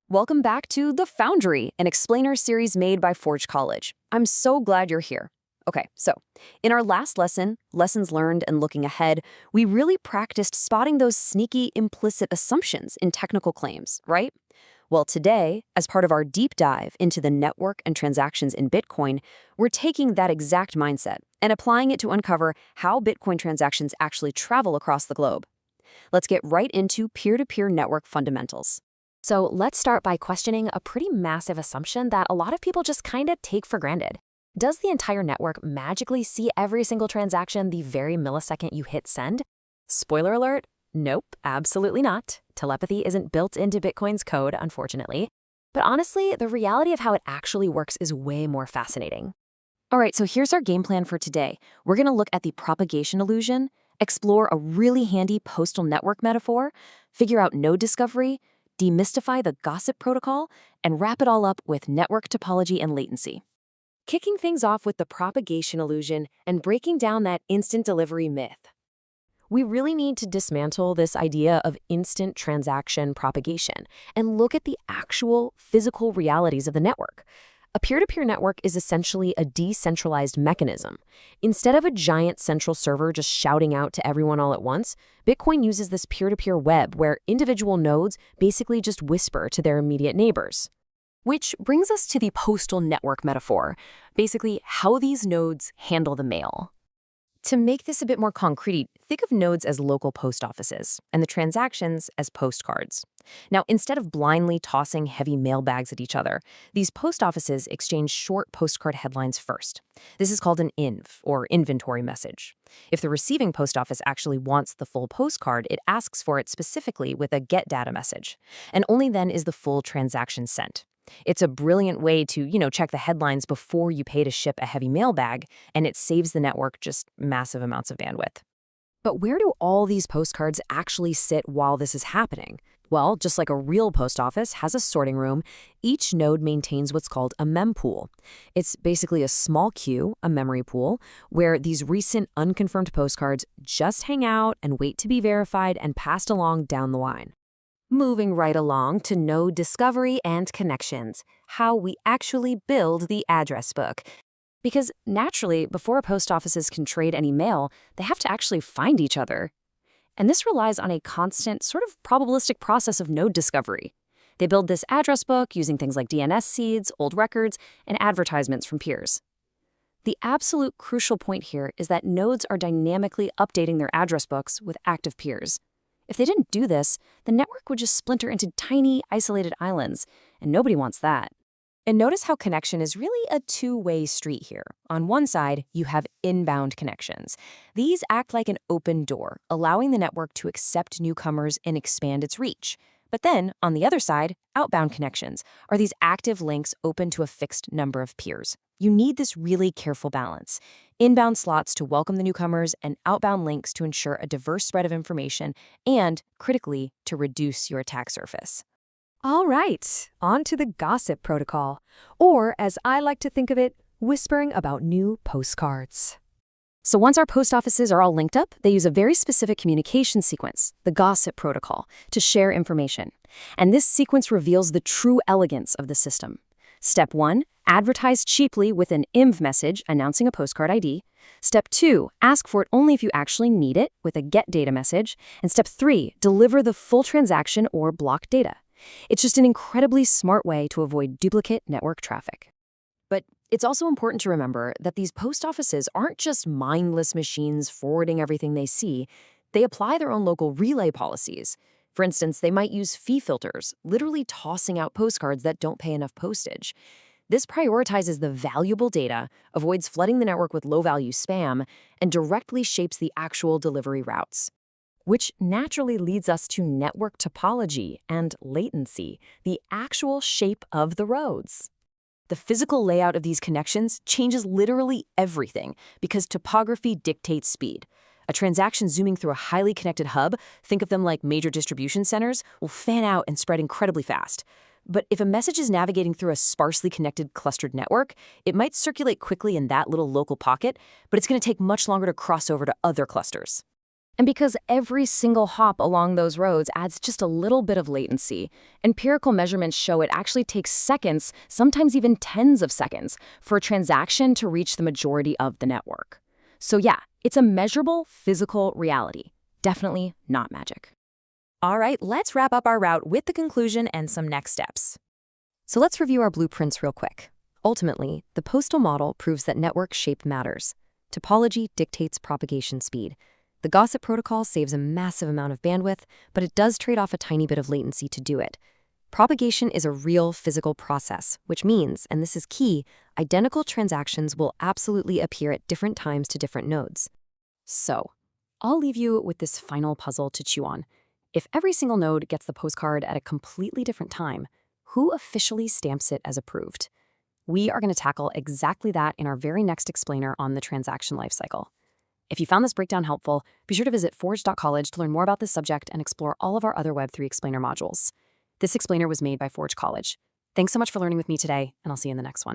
Welcome back to The Foundry, an explainer series made by Forge College. I'm so glad you're here. Okay, so in our last lesson, Lessons Learned and Looking Ahead, we really practiced spotting those sneaky implicit assumptions in technical claims, right? Well, today, as part of our deep dive into the network and transactions in Bitcoin, we're taking that exact mindset and applying it to uncover how Bitcoin transactions actually travel across the globe. Let's get right into peer-to-peer network fundamentals. So let's start by questioning a pretty massive assumption that a lot of people just kind of take for granted. Does the entire network magically see every single transaction the very millisecond you hit send? Spoiler alert, nope, absolutely not. Telepathy isn't built into Bitcoin's code, unfortunately. But honestly, the reality of how it actually works is way more fascinating. All right, so here's our game plan for today. We're going to look at the propagation illusion, explore a really handy postal network metaphor, figure out node discovery, demystify the gossip protocol, and wrap it all up with network topology and latency. Kicking things off with the propagation illusion and breaking down that instant delivery myth. We really need to dismantle this idea of instant transaction propagation and look at the actual physical realities of the network. A peer-to-peer network is essentially a decentralized mechanism. Instead of a giant central server just shouting out to everyone all at once, Bitcoin uses this peer-to-peer web where individual nodes basically just whisper to their immediate neighbors. Which brings us to the postal network metaphor, basically how these nodes handle the mail. To make this a bit more concrete, think of nodes as local post offices and the transactions as postcards. Now, instead of blindly tossing heavy mail bags at each other, these post offices exchange short postcard headlines first. This is called an INV, or inventory message. If the receiving post office actually wants the full postcard, it asks for it specifically with a getData message, and only then is the full transaction sent. It's a brilliant way to, check the headlines before you pay to ship a heavy mail bag, and it saves the network just massive amounts of bandwidth. But where do all these postcards actually sit while this is happening? Well, just like a real post office has a sorting room, each node maintains what's called a mempool. It's basically a small queue, a memory pool, where these recent unconfirmed postcards just hang out and wait to be verified and passed along down the line. Moving right along to node discovery and connections, how we actually build the address book. Because naturally, before post offices can trade any mail, they have to actually find each other. And this relies on a constant, sort of probabilistic process of node discovery. They build this address book using things like DNS seeds, old records, and advertisements from peers. The absolute crucial point here is that nodes are dynamically updating their address books with active peers. If they didn't do this, the network would just splinter into tiny, isolated islands, and nobody wants that. And notice how connection is really a two-way street here. On one side, you have inbound connections. These act like an open door, allowing the network to accept newcomers and expand its reach. But then, on the other side, outbound connections are these active links open to a fixed number of peers. You need this really careful balance. Inbound slots to welcome the newcomers and outbound links to ensure a diverse spread of information and, critically, to reduce your attack surface. All right, on to the gossip protocol, or as I like to think of it, whispering about new postcards. So once our post offices are all linked up, they use a very specific communication sequence, the gossip protocol, to share information. And this sequence reveals the true elegance of the system. Step 1, advertise cheaply with an INV message announcing a postcard ID. Step 2, ask for it only if you actually need it with a getData message. And Step 3, deliver the full transaction or block data. It's just an incredibly smart way to avoid duplicate network traffic. But it's also important to remember that these post offices aren't just mindless machines forwarding everything they see. They apply their own local relay policies. For instance, they might use fee filters, literally tossing out postcards that don't pay enough postage. This prioritizes the valuable data, avoids flooding the network with low-value spam, and directly shapes the actual delivery routes. Which naturally leads us to network topology and latency, the actual shape of the roads. The physical layout of these connections changes literally everything because topography dictates speed. A transaction zooming through a highly connected hub, think of them like major distribution centers, will fan out and spread incredibly fast. But if a message is navigating through a sparsely connected clustered network, it might circulate quickly in that little local pocket, but it's going to take much longer to cross over to other clusters. And because every single hop along those roads adds just a little bit of latency, empirical measurements show it actually takes seconds, sometimes even tens of seconds, for a transaction to reach the majority of the network. So yeah, it's a measurable physical reality. Definitely not magic. All right, let's wrap up our route with the conclusion and some next steps. So let's review our blueprints real quick. Ultimately, the postal model proves that network shape matters. Topology dictates propagation speed. The gossip protocol saves a massive amount of bandwidth, but it does trade off a tiny bit of latency to do it. Propagation is a real physical process, which means, and this is key, identical transactions will absolutely appear at different times to different nodes. So, I'll leave you with this final puzzle to chew on. If every single node gets the postcard at a completely different time, who officially stamps it as approved? We are going to tackle exactly that in our very next explainer on the transaction lifecycle. If you found this breakdown helpful, be sure to visit forge.college to learn more about this subject and explore all of our other Web3 explainer modules. This explainer was made by Forge College. Thanks so much for learning with me today, and I'll see you in the next one.